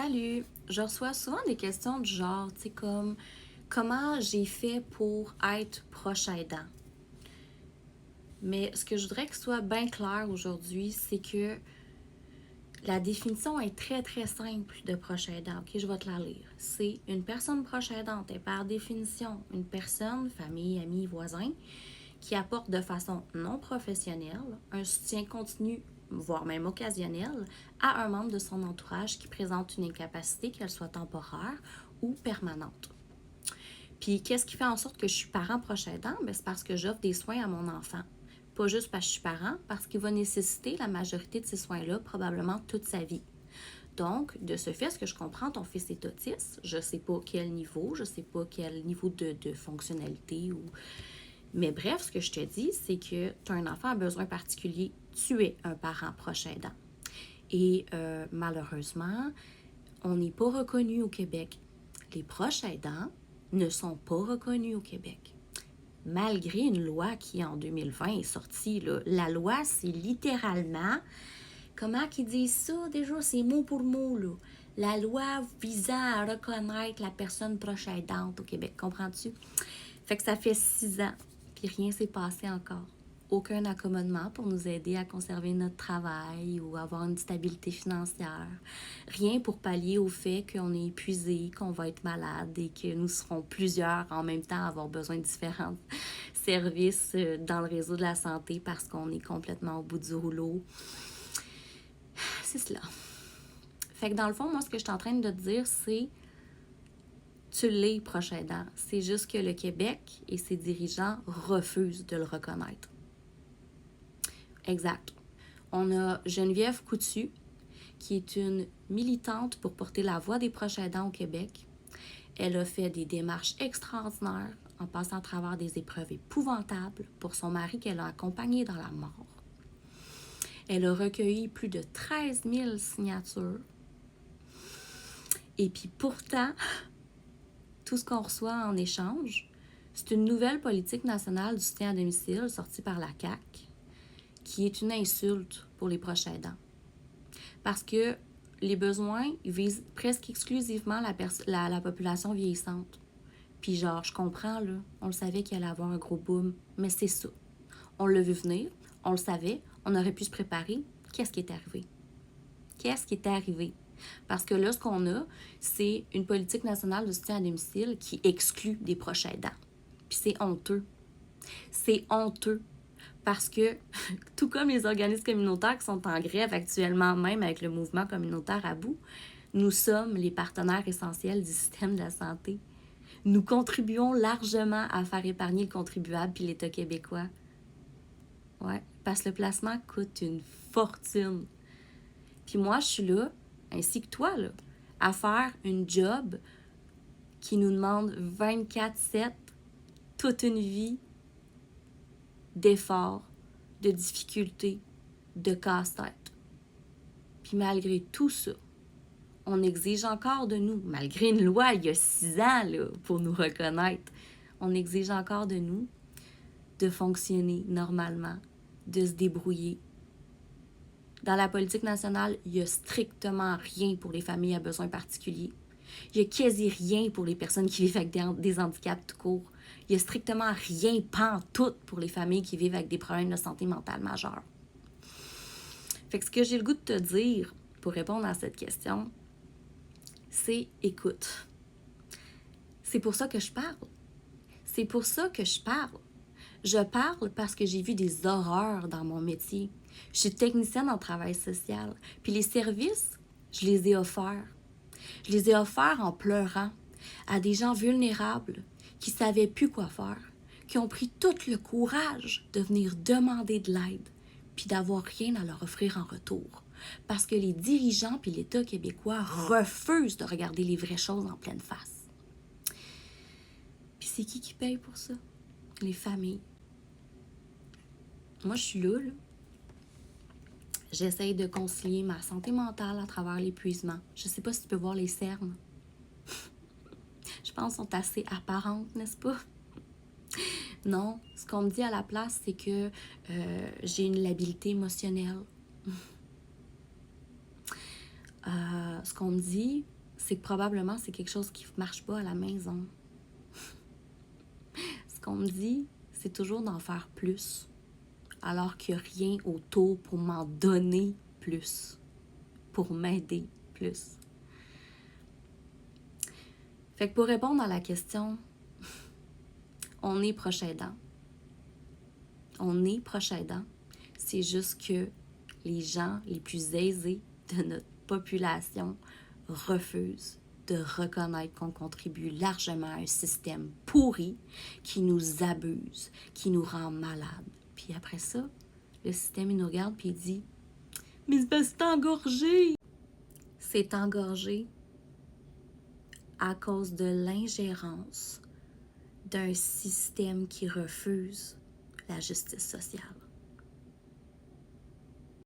Salut! Je reçois souvent des questions du genre, tu sais, comme comment j'ai fait pour être proche aidant. Mais ce que je voudrais que ce soit bien clair aujourd'hui, c'est que la définition est très très simple de proche aidant. Ok, je vais te la lire. C'est une personne proche aidante est par définition une personne, famille, amis, voisins, qui apporte de façon non professionnelle un soutien continu, voire même occasionnel, à un membre de son entourage qui présente une incapacité, qu'elle soit temporaire ou permanente. Puis, qu'est-ce qui fait en sorte que je suis parent proche aidant? Bien, c'est parce que j'offre des soins à mon enfant. Pas juste parce que je suis parent, parce qu'il va nécessiter la majorité de ces soins-là probablement toute sa vie. Donc, de ce fait, ce que je comprends, ton fils est autiste. Je ne sais pas quel niveau, je ne sais pas quel niveau de fonctionnalité ou mais bref, ce que je te dis, c'est que tu as un enfant à besoin particulier, tu es un parent proche aidant. Et malheureusement, on n'est pas reconnu au Québec. Les proches aidants ne sont pas reconnus au Québec. Malgré une loi qui, en 2020, est sortie. Là. La loi, c'est littéralement, comment qu'ils disent ça déjà? C'est mot pour mot. Là. La loi visant à reconnaître la personne proche aidante au Québec. Comprends-tu? Fait que ça fait 6 ans, puis rien s'est passé encore. Aucun accommodement pour nous aider à conserver notre travail ou avoir une stabilité financière. Rien pour pallier au fait qu'on est épuisé, qu'on va être malade et que nous serons plusieurs en même temps à avoir besoin de différents services dans le réseau de la santé parce qu'on est complètement au bout du rouleau. C'est cela. Fait que dans le fond, moi, ce que je suis en train de te dire, c'est tu l'es, proche aidant. C'est juste que le Québec et ses dirigeants refusent de le reconnaître. Exact. On a Geneviève Coutu, qui est une militante pour porter la voix des proches aidants au Québec. Elle a fait des démarches extraordinaires en passant à travers des épreuves épouvantables pour son mari qu'elle a accompagné dans la mort. Elle a recueilli plus de 13 000 signatures. Et puis pourtant, tout ce qu'on reçoit en échange, c'est une nouvelle politique nationale du soutien à domicile sortie par la CAQ qui est une insulte pour les proches aidants. Parce que les besoins visent presque exclusivement la population vieillissante. Puis genre, je comprends, là, on le savait qu'il allait avoir un gros boom, mais c'est ça. On l'a vu venir, on le savait, on aurait pu se préparer. Qu'est-ce qui est arrivé? Qu'est-ce qui est arrivé? Parce que là, ce qu'on a, c'est une politique nationale de soutien à domicile qui exclut des proches aidants. Puis c'est honteux. C'est honteux. Parce que, tout comme les organismes communautaires qui sont en grève actuellement même avec le mouvement communautaire à bout, nous sommes les partenaires essentiels du système de la santé. Nous contribuons largement à faire épargner le contribuable puis l'État québécois. Ouais, parce que le placement coûte une fortune. Puis moi, je suis là, ainsi que toi, là, à faire une job qui nous demande 24/7, toute une vie d'efforts, de difficultés, de casse-tête. Puis malgré tout ça, on exige encore de nous, malgré une loi il y a 6 ans là, pour nous reconnaître, on exige encore de nous de fonctionner normalement, de se débrouiller. Dans la politique nationale, il n'y a strictement rien pour les familles à besoins particuliers. Il n'y a quasi rien pour les personnes qui vivent avec des handicaps tout court. Il n'y a strictement rien, pantoute, pour les familles qui vivent avec des problèmes de santé mentale majeurs. Fait que ce que j'ai le goût de te dire pour répondre à cette question, c'est écoute. C'est pour ça que je parle. C'est pour ça que je parle. Je parle parce que j'ai vu des horreurs dans mon métier. Je suis technicienne en travail social. Puis les services, je les ai offerts. Je les ai offerts en pleurant à des gens vulnérables qui ne savaient plus quoi faire, qui ont pris tout le courage de venir demander de l'aide puis d'avoir rien à leur offrir en retour. Parce que les dirigeants puis l'État québécois refusent de regarder les vraies choses en pleine face. Puis c'est qui paye pour ça? Les familles. Moi, je suis là. J'essaye de concilier ma santé mentale à travers l'épuisement. Je sais pas si tu peux voir les cernes. Je pense qu'elles sont assez apparentes, n'est-ce pas? Non, ce qu'on me dit à la place, c'est que j'ai une labilité émotionnelle. ce qu'on me dit, c'est que probablement c'est quelque chose qui ne marche pas à la maison. Ce qu'on me dit, c'est toujours d'en faire plus, alors qu'il n'y a rien autour pour m'en donner plus, pour m'aider plus. Fait que pour répondre à la question, on est proche aidant. On est proche aidant. C'est juste que les gens les plus aisés de notre population refusent de reconnaître qu'on contribue largement à un système pourri qui nous abuse, qui nous rend malades. Puis après ça, le système, il nous regarde puis il dit « Mais c'est engorgé! » C'est engorgé à cause de l'ingérence d'un système qui refuse la justice sociale.